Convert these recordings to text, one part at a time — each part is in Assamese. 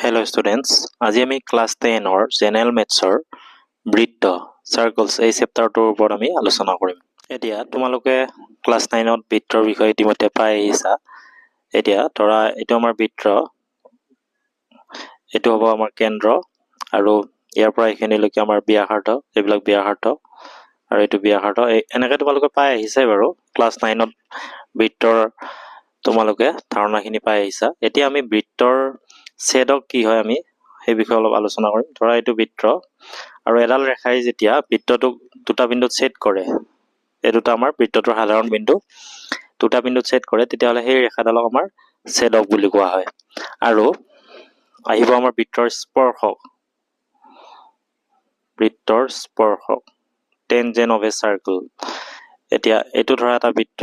Hello students, আজি আমি ক্লাস 10 or জেনাৰেল মেথছৰ বৃত্ত সাৰ্কলছ এই চেপ্টাৰটোৰ ওপৰত আমি আলোচনা কৰিম। এতিয়া তোমালোকে ক্লাস 9ত বৃত্তৰ বিষয়ে ইতিমধ্যে পাই আহিছা। এতিয়া ধৰা এইটো আমাৰ বৃত্ত, এইটো হ'ব আমাৰ কেন্দ্ৰ আৰু ইয়াৰ পৰা এইখিনিলৈকে আমাৰ ব্যাসাৰ্ধ, এইবিলাক ব্যাসাৰ্ধ আৰু এইটো ব্যাসাৰ্ধ। এনেকৈ তোমালোকে পাই আহিছে বাৰু। ক্লাস 9ত বৃত্তৰ তোমালোকে ধাৰণাখিনি পাই আহিছা। এতিয়া আমি বৃত্তৰ ছেদক কি হয় আমি সেই বিষয়ে অলপ আলোচনা কৰিম। ধৰা এইটো বৃত্ত আৰু এডাল ৰেখাই যেতিয়া বৃত্তটোক দুটা বিন্দুত ছেদ কৰে, এই দুটা আমাৰ বৃত্তটোৰ সাধাৰণ বিন্দু, দুটা বিন্দুত ছেদ কৰে, তেতিয়াহ'লে সেই ৰেখাডালক আমাৰ ছেদক বুলি কোৱা হয়। আৰু আহিব আমাৰ বৃত্তৰ স্পৰ্শক, বৃত্তৰ স্পৰ্শক, টেনজেন্ট অফ এ চাৰ্কল। এতিয়া এইটো ধৰা এটা বৃত্ত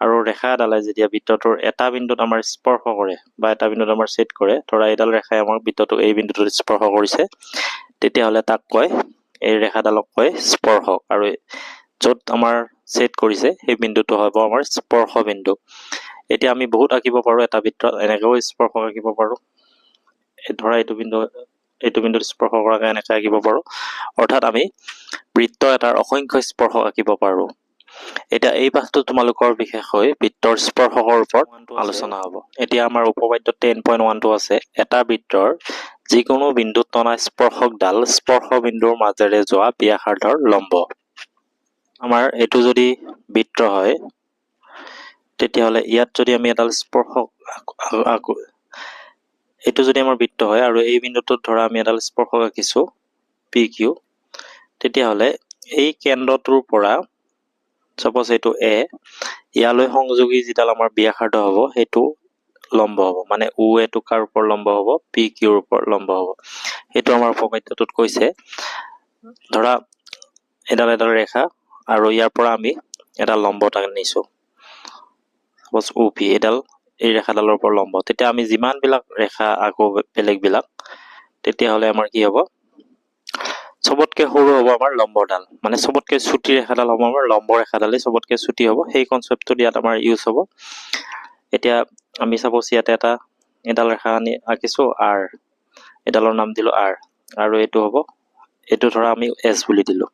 আৰু ৰেখা এডালে যেতিয়া বৃত্তটোৰ এটা বিন্দুত আমাৰ স্পৰ্শ কৰে বা এটা বিন্দুত আমাৰ ছেদ কৰে, ধৰা এইডাল ৰেখাই আমাৰ বৃত্তটোক এই বিন্দুটোত স্পৰ্শ কৰিছে, তেতিয়াহ'লে তাক কয়, এই ৰেখাডালক কয় স্পৰ্শক। আৰু য'ত আমাৰ ছেদ কৰিছে সেই বিন্দুটো হ'ব আমাৰ স্পৰ্শ বিন্দু। এতিয়া আমি বহুত আঁকিব পাৰোঁ এটা বৃত্তত, এনেকৈও স্পৰ্শক আঁকিব পাৰোঁ। ধৰা এইটো বিন্দুত স্পৰ্শ কৰাকৈ এনেকৈ আঁকিব পাৰোঁ। অৰ্থাৎ আমি বৃত্ত এটাৰ অসংখ্য স্পৰ্শক আঁকিব পাৰোঁ। এতিয়া এই পাঠটো তোমালোকৰ বিশেষকৈ বৃত্তৰ স্পৰ্শকৰ ওপৰত আলোচনা হ'ব। এতিয়া আমাৰ উপপাদ্য 10.1টো আছে, এটা বৃত্তৰ যিকোনো বিন্দুত টনা স্পৰ্শকডাল স্পৰ্শ বিন্দুৰ মাজেৰে যোৱা ব্যাসাৰ্ধৰ লম্ব। আমাৰ এইটো যদি বৃত্ত হয়, তেতিয়াহ'লে ইয়াত যদি আমি এডাল স্পৰ্শক আঁকো, এইটো যদি আমাৰ বৃত্ত হয় আৰু এই বিন্দুটোত ধৰা আমি এডাল স্পৰ্শক আঁকিছোঁ পি কিউ, তেতিয়াহ'লে এই কেন্দ্ৰটোৰ পৰা সাপোজ এইটো এ, ইয়ালৈ সংযোগী যিডাল আমাৰ ব্যাসাৰ্ধ হ'ব সেইটো লম্ব হ'ব, মানে উ এটো কাৰ ওপৰত লম্ব হ'ব, পি কিউৰ ওপৰত লম্ব হ'ব। সেইটো আমাৰ উপপাদ্যটোত কৈছে। ধৰা এডাল ৰেখা আৰু ইয়াৰ পৰা আমি এটা লম্ব নিছোঁ, সাপোজ উ পি, এই ৰেখাডালৰ ওপৰত লম্ব। তেতিয়া আমি যিমানবিলাক ৰেখা আঁকো বেলেগবিলাক, তেতিয়াহ'লে আমাৰ কি হ'ব, চবতকে সৰু হ'ব আমাৰ লম্বডাল, মানে চবতকে চুটি ৰেখাডাল হ'ব আমাৰ লম্ব ৰেখাডালেই চবতকে চুটি হ'ব। সেই কনচেপ্টটো ইয়াত আমাৰ ইউজ হ'ব। এতিয়া আমি চাপোজ ইয়াতে এডাল ৰেখা আঁকিছোঁ আৰ, এডালৰ নাম দিলোঁ আৰ, আৰু এইটো হ'ব, এইটো ধৰা আমি এছ বুলি দিলোঁ।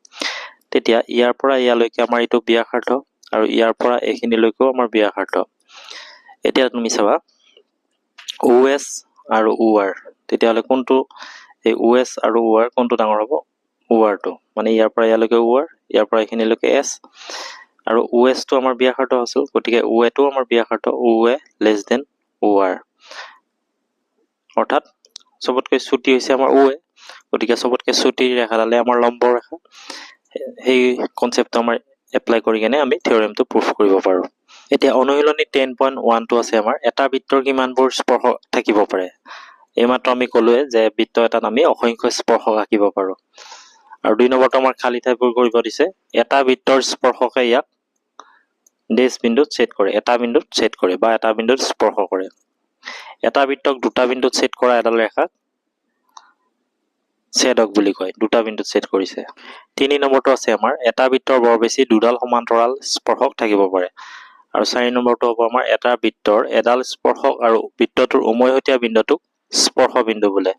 তেতিয়া ইয়াৰ পৰা ইয়ালৈকে আমাৰ এইটো ব্যাসাৰ্ধ আৰু ইয়াৰ পৰা এইখিনিলৈকেও আমাৰ ব্যাসাৰ্ধ। এতিয়া তুমি চাবা ও এছ আৰু ও আৰ, তেতিয়াহ'লে কোনটো, এই ও এছ আৰু ও আৰ কোনটো ডাঙৰ হ'ব, ও আৰটো, মানে ইয়াৰ পৰা ইয়ালৈকে ও আৰ, ইয়াৰ পৰা এইখিনিলৈকে এছ, আৰু ও এছটো আমাৰ ব্যাসাৰ্ধ আছিল, গতিকে ও এটো আমাৰ ব্যাসাৰ্ধ, ও এ লেছ দেন ও আৰ। অৰ্থাৎ চবতকৈ চুটি হৈছে আমাৰ ও এ, গতিকে চবতকৈ চুটি ৰেখাডালে আমাৰ লম্ব ৰেখা। সেই কনচেপ্টটো আমাৰ এপ্লাই কৰি কেনে আমি থিয়ৰেমটো প্ৰুফ কৰিব পাৰোঁ। এতিয়া অনুশীলনী 10.1টো আছে আমাৰ, এটা বৃত্তৰ কিমানবোৰ স্পৰ্শ থাকিব পাৰে। এইমাত্ৰ আমি ক'লোৱে যে বৃত্ত এটাত আমি অসংখ্য স্পৰ্শক আঁকিব পাৰোঁ। আৰু 2 নম্বৰটো আমাৰ খালী ঠাইবোৰ কৰিব দিছে। এটা বৃত্তৰ স্পৰ্শকে ইয়াক ডেছ বিন্দুত ছেদ কৰে, এটা বিন্দুত ছেদ কৰে বা এটা বিন্দুত স্পৰ্শ কৰে। এটা বৃত্তক দুটা বিন্দুত ছেদ কৰা এডাল ৰেখাক ছেদক বুলি কয়, দুটা বিন্দুত ছেদ কৰিছে। 3 নম্বৰটো আছে আমাৰ, এটা বৃত্তৰ বৰ বেছি দুডাল সমান্তৰাল স্পৰ্শক থাকিব পাৰে। আৰু 4 নম্বৰটো হ'ব আমাৰ, এটা বৃত্তৰ এডাল স্পৰ্শক আৰু বৃত্তটোৰ উমৈহতীয়া বিন্দুটোক স্পৰ্শ বিন্দু বোলে।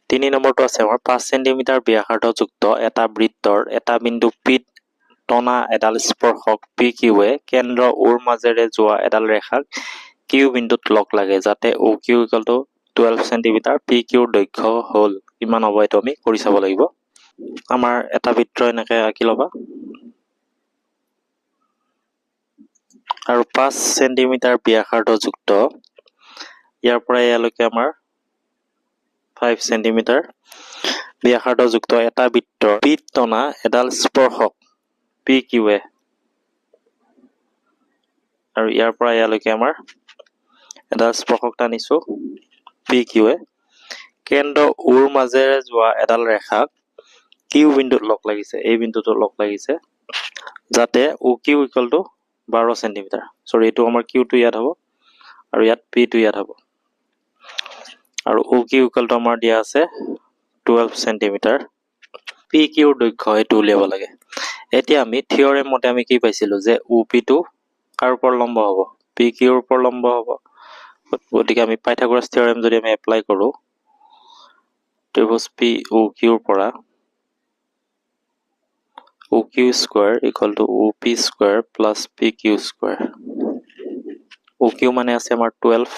3 নম্বৰটো আছে আমাৰ, 5 চেণ্টিমিটাৰ ব্যাসাৰ্ধযুক্ত এটা বৃত্তৰ এটা বিন্দু পিত টনা এডাল স্পৰ্শক পি কিউৱে কেন্দ্ৰ ওৰ মাজেৰে যোৱা এডাল ৰেখাক কিউ বিন্দুত লগ লাগে, যাতে O Q equal to 12 centimetre, P কিউৰ দৈৰ্ঘ্য হ'ল কিমান হ'ব, এইটো আমি কৰি চাব লাগিব। আমাৰ এটা বৃত্ত এনেকৈ আঁকি ল'বা আৰু 5 চেণ্টিমিটাৰ ব্যাসাৰ্ধযুক্ত, ইয়াৰ পৰা ইয়ালৈকে আমাৰ 5 চেণ্টিমিটাৰ ব্যাসাৰ্ধযুক্ত এটা বৃত্তৰ পিত টনা এডাল স্পৰ্শক পি কিউৱে, আৰু ইয়াৰ পৰা ইয়ালৈকে আমাৰ এডাল স্পৰ্শক টানিছোঁ পি কিউৱে কেন্দ্ৰ ওৰ মাজেৰে যোৱা এডাল ৰেখাক কিউ বিন্দুত লগ লাগিছে, এই বিন্দুটো লগ লাগিছে, যাতে O Q equal to 12 centimetre, চৰি এইটো আমাৰ কিউটো ইয়াত হ'ব আৰু ইয়াত পিটো ইয়াত হ'ব, আৰু ও কিউ ইকুৱেল টু আমাৰ দিয়া আছে 12 চেণ্টিমিটাৰ। পি কিউৰ দৈৰ্ঘ্য এইটো উলিয়াব লাগে। এতিয়া আমি থিয়ৰেম মতে আমি কি পাইছিলোঁ যে ও পিটো কাৰ ওপৰত লম্ব হ'ব, পি কিউৰ ওপৰত লম্ব হ'ব, গতিকে আমি পাইথাগোৰাছ থিয়ৰেম যদি আমি এপ্লাই কৰোঁ ত্ৰিভুজ পি অ' কিউৰ পৰা O' Q square equal to O' P square plus P Q square. O' Q মানে আছে আমাৰ 12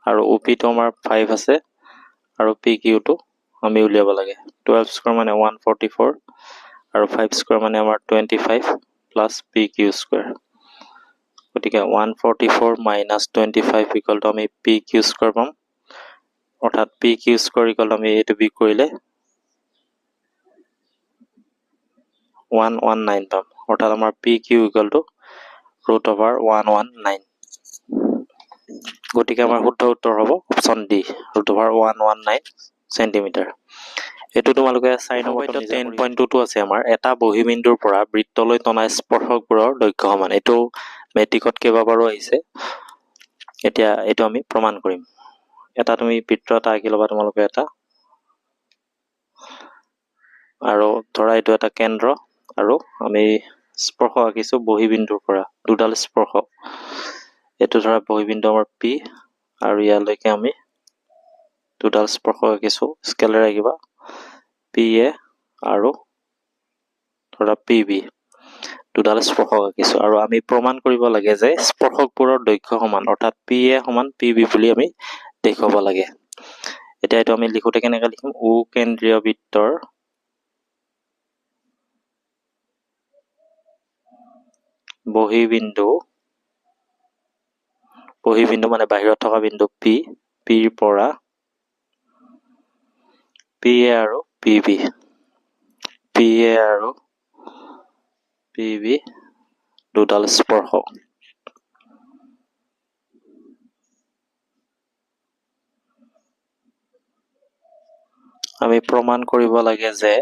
আৰু অ' পিটো আমাৰ 5 আছে আৰু পি কিউটো আমি উলিয়াব লাগে। 12 স্কোৱাৰ মানে 144 আৰু 5 স্কোৱাৰ মানে আমাৰ 25 প্লাছ পি কিউ স্কোৱাৰ। গতিকে 144 মাইনাছ 25 ইকুৱেল টু আমি পি কিউ স্কোৱাৰ পাম, অৰ্থাৎ P Q square equal to আমি এইটো বিয়োগ কৰিলে 119 পাম, অৰ্থাৎ আমাৰ পি কিউ ইকুৱেল টু √119। গতিকে আমাৰ শুদ্ধ উত্তৰ হ'ব অপশ্যন ডি, √119 চেণ্টিমিটাৰ। এইটো তোমালোকে 4 নম্বৰত 10.2 আছে আমাৰ এটা বহিবিন্দুৰ পৰা বৃত্তলৈ টনা স্পৰ্শকবোৰৰ দৈৰ্ঘ্য সমান। এইটো মেট্ৰিকত কেইবাবাৰো আহিছে। এতিয়া এইটো আমি প্ৰমাণ কৰিম। এটা তুমি বৃত্ত এটা আঁকি ল'বা তোমালোকে এটা, আৰু ধৰা এইটো এটা কেন্দ্ৰ আৰু আমি স্পৰ্শ আঁকিছোঁ বহিবিন্দুৰ পৰা দুডাল স্পৰ্শ। এইটো ধৰা বহিবিন্দু আমাৰ পি আৰু ইয়ালৈকে আমি দুডাল স্পৰ্শ আঁকিছোঁ, স্কেলেৰে আঁকিবা পি এ আৰু ধৰা পি বি, দুডাল স্পৰ্শক আঁকিছোঁ আৰু আমি প্ৰমাণ কৰিব লাগে যে স্পৰ্শকবোৰৰ দৈৰ্ঘ্য সমান, অৰ্থাৎ পি এ সমান পি বি বুলি আমি দেখুৱাব লাগে। এতিয়া এইটো আমি লিখোঁতে কেনেকৈ লিখিম? ও কেন্দ্ৰীয় বৃত্তৰ বহিবিন্দু মানে বাহিৰত থকা বিন্দু পি, পিৰ পৰা পি এ আৰু পি বি, পি এ আৰু পি বি দুডাল স্পৰ্শ। আমি প্ৰমাণ কৰিব লাগে যে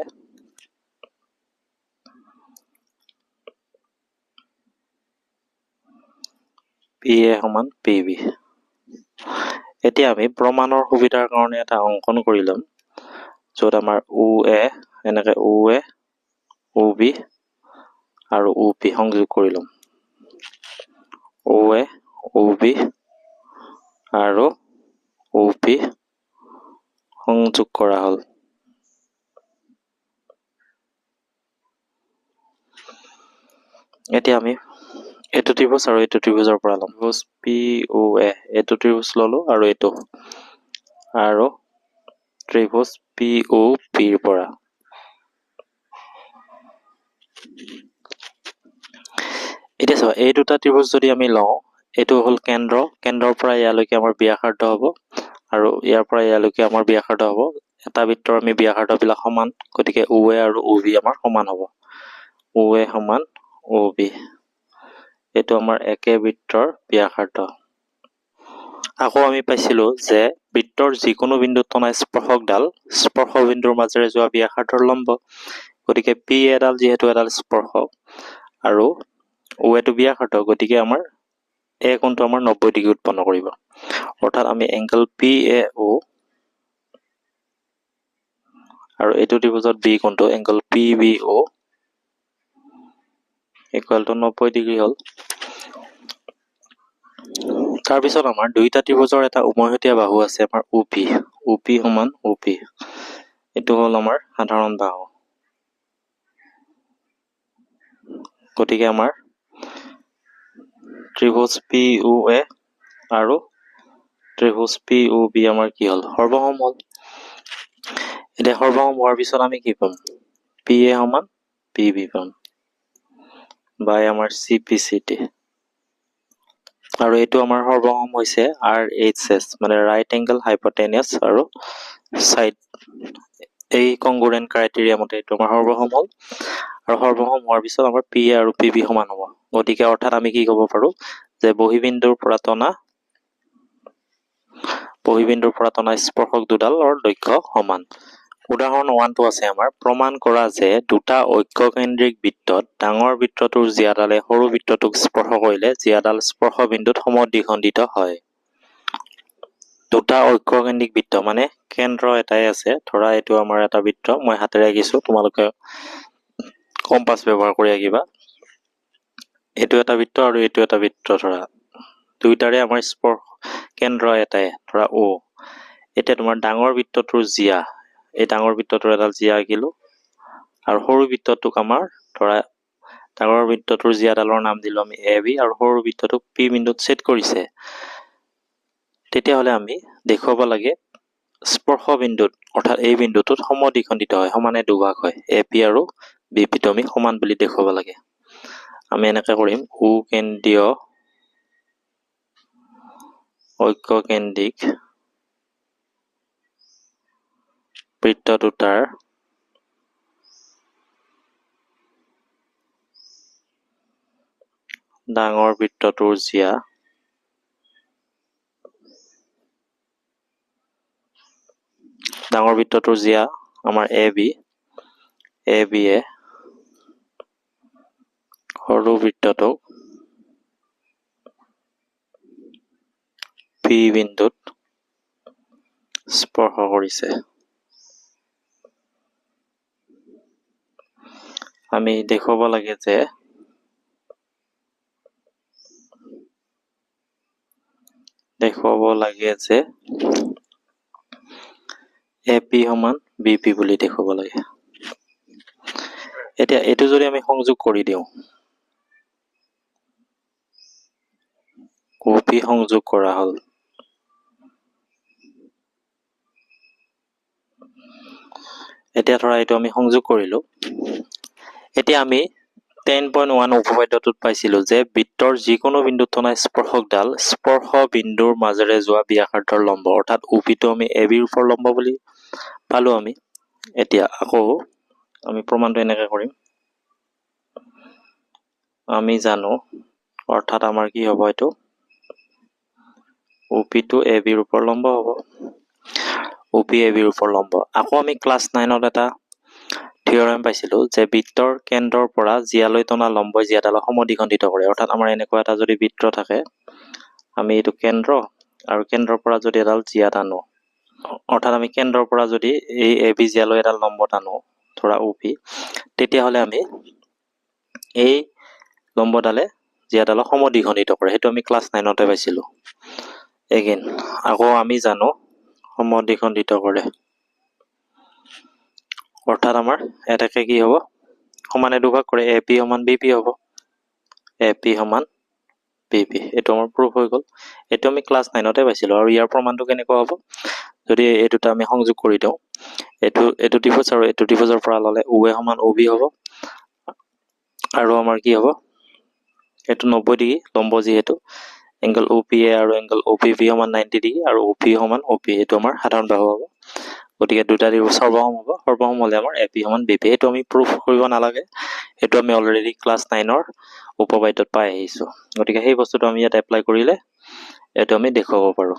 পি এ সমান পি বি। এতিয়া আমি প্ৰমাণৰ সুবিধাৰ কাৰণে এটা অংকন কৰি ল'ম, য'ত আমাৰ ও এ এনেকৈ ও এ ও বি আৰু ও পি সংযোগ কৰি ল'ম। ও এ ও বি আৰু ও পি সংযোগ কৰা হ'ল। এতিয়া আমি এইটো ত্ৰিভুজ আৰু এইটো ত্ৰিভুজৰ পৰা ল'ম। ত্ৰিভুজ পি অ এ, এইটো ত্ৰিভুজ ল'লোঁ আৰু এইটো, আৰু ত্ৰিভুজ পি অ পিৰ পৰা এতিয়া চাবা এই দুটা ত্ৰিভুজ যদি আমি লওঁ, এইটো হ'ল কেন্দ্ৰ, কেন্দ্ৰৰ পৰা ইয়ালৈকে আমাৰ ব্যাসাৰ্ধ হ'ব আৰু ইয়াৰ পৰা ইয়ালৈকে আমাৰ ব্যাসাৰ্ধ হ'ব। এটা বৃত্তৰ আমি ব্যাসাৰ্ধবিলাক সমান, গতিকে ও এ আৰু ও বি আমাৰ সমান হ'ব। ও এ সমান ও বি, এইটো আমাৰ একে বৃত্তৰ ব্যাসাৰ্ধ। আকৌ আমি পাইছিলোঁ যে বৃত্তৰ যিকোনো বিন্দুত টনা স্পৰ্শকডাল স্পৰ্শ বিন্দুৰ মাজেৰে যোৱা ব্যাসাৰ্ধৰ লম্ব। গতিকে পি এডাল যিহেতু এডাল স্পৰ্শক আৰু ও এটো ব্যাসাৰ্ধ, গতিকে আমাৰ এ কোণটো আমাৰ 90 ডিগ্ৰী উৎপন্ন কৰিব, অৰ্থাৎ আমি এংগল পি এ অ আৰু এইটো ত্ৰিভুজত বি কোণটো angle P B O equal to 90 degree হ'ল। তাৰপিছত আমাৰ দুইটা ত্ৰিভুজৰ এটা উমৈহতীয়া বাহু আছে আমাৰ ও পি সমান ও পি, এইটো হ'ল আমাৰ সাধাৰণ বাহু। গতিকে আমাৰ ত্ৰিভুজ পি ও এ আৰু ত্ৰিভুজ পি ও বি আমাৰ কি হ'ল? সৰ্বসম হ'ল। এতিয়া সৰ্বসম হোৱাৰ পিছত আমি কি পাম? পি এ সমান পি বি পাম বাই আমাৰ চি পি চি টি, আৰু এইটো আমাৰ সৰ্বসম হৈছে RHS মানে ৰাইট এংগল হাইপটেনিয়াছ আৰু চাইড, এই কংগ্ৰুৱেণ্ট ক্ৰাইটেৰিয়া মতে এইটো আমাৰ সৰ্বসম হ'ল। আৰু সৰ্বসম হোৱাৰ পিছত আমাৰ পি এ আৰু পি বি সমান হ'ব। গতিকে অৰ্থাৎ আমি কি ক'ব পাৰোঁ যে বহিবিন্দুৰ পৰা টনা স্পৰ্শক দুডালৰ দৈৰ্ঘ্য সমান। উদাহৰণ 1টো আছে আমাৰ, প্ৰমাণ কৰা যে দুটা ঐক্যকেন্দ্ৰিক বৃত্তত ডাঙৰ বৃত্তটোৰ জিয়াডালে সৰু বৃত্তটোক স্পৰ্শ কৰিলে জিয়াডাল স্পৰ্শ বিন্দুত সমদ্বিখণ্ডিত হয়। দুটা ঐক্যকেন্দ্ৰিক বৃত্ত মানে কেন্দ্ৰ এটাই আছে, ধৰা এইটো আমাৰ এটা বৃত্ত, মই হাতেৰে আঁকিছোঁ, তোমালোকে কম্পাছ ব্যৱহাৰ কৰি আঁকিবা। এইটো এটা বৃত্ত আৰু এইটো এটা বৃত্ত, ধৰা দুইটাৰে আমাৰ কেন্দ্ৰ এটাই ধৰা O এতিয়া তোমাৰ ডাঙৰ বৃত্তটোৰ জিয়া এই ডাঙৰ বৃত্তটোৰ এডাল জিয়া আঁকিলো আৰু সৰু বৃত্তটোক আমাৰ ধৰা ডাঙৰ বৃত্তটোৰ জিয়াডালৰ নাম দিলো আমি AB আৰু সৰু বৃত্তটোক P বিন্দুত ছেদ কৰিছে তেতিয়াহ'লে আমি দেখুৱাব লাগে স্পৰ্শ বিন্দুত অৰ্থাৎ এই বিন্দুটোত সমদ্বিখণ্ডিত হয় সমানে দুভাগ হয় AP আৰু BP টো আমি সমান বুলি দেখুৱাব লাগে আমি এনেকৈ কৰিম উকেন্দ্ৰীয় ঐক্যকেন্দ্ৰিক বৃত্ত দুটাৰ ডাঙৰ বৃত্তটোৰ জিয়া আমাৰ AB এ সৰু বৃত্তটোক P বিন্দুত স্পৰ্শ কৰিছে আমি দেখুৱাব লাগে যে AP সমান BP বুলি দেখুৱাব লাগে এতিয়া এইটো যদি আমি সংযোগ কৰি দিওঁ OP সংযোগ কৰা হ'ল এতিয়া ধৰা এইটো আমি সংযোগ কৰিলো এতিয়া আমি 10.1 উপপাদ্যটোত পাইছিলো যে বৃত্তৰ যিকোনো বিন্দুত থকা স্পৰ্শকডাল স্পৰ্শ বিন্দুৰ মাজেৰে যোৱা ব্যাসাৰ্ধৰ লম্ব অৰ্থাৎ OP টো আমি AB ৰ ওপৰ লম্ব বুলি পালো আমি এতিয়া আকৌ আমি প্ৰমাণটো এনেকৈ কৰিম আমি জানো অৰ্থাৎ আমাৰ কি হ'ব এইটো OP টো AB ৰ ওপৰ লম্ব হ'ব OP AB ৰ ওপৰ লম্ব আকৌ আমি ক্লাছ 9ত এটা থিয়ৰম পাইছিলো যে বৃত্তৰ কেন্দ্ৰৰ পৰা জিয়ালৈ টনা লম্বই জিয়াডালক সমদ্বিখণ্ডিত কৰে অৰ্থাৎ আমাৰ এনেকুৱা এটা যদি বৃত্ত থাকে আমি এইটো কেন্দ্ৰ আৰু কেন্দ্ৰৰ পৰা যদি এডাল জিয়া টানো অৰ্থাৎ আমি কেন্দ্ৰৰ পৰা যদি এই AB জিয়ালৈ এডাল লম্ব টানো ধৰা OP তেতিয়াহ'লে আমি এই লম্বডালে জিয়াডালক সমদ্বিখণ্ডিত কৰে সেইটো আমি ক্লাছ 9তে পাইছিলো এগেইন আকৌ আমি জানো সমদ্বিখণ্ডিত কৰে অৰ্থাৎ আমাৰ এটাকে কি হ'ব সমানে দুভাগ কৰে AP সমান BP হ'ব AP সমান BP এইটো আমাৰ প্ৰুফ হৈ গ'ল এইটো আমি ক্লাছ 9তে পাইছিলো আৰু ইয়াৰ প্ৰমাণটো কেনেকুৱা হ'ব যদি এই দুটা আমি সংযোগ কৰি দিওঁ এইটো ত্ৰিভুজ আৰু এইটো ত্ৰিভুজৰ পৰা ল'লে OA সমান OB হ'ব আৰু আমাৰ কি হ'ব এইটো 90 ডিগ্ৰী লম্ব যিহেতু এংগল OPA আৰু এংগল OPB সমান 90 ডিগ্ৰী আৰু OP সমান OP এইটো আমাৰ সাধাৰণ বাহু হ'ব গতিকে দুটা ত্ৰিভুজ সৰ্বসম হ'ব সৰ্বসম হ'লে আমাৰ AP সমান BP এইটো আমি প্ৰুফ কৰিব নালাগে এইটো আমি অলৰেডি ক্লাছ 9ৰ উপপাদ্যত পাই আহিছো গতিকে সেই বস্তুটো আমি ইয়াত এপ্লাই কৰিলে এইটো আমি দেখুৱাব পাৰো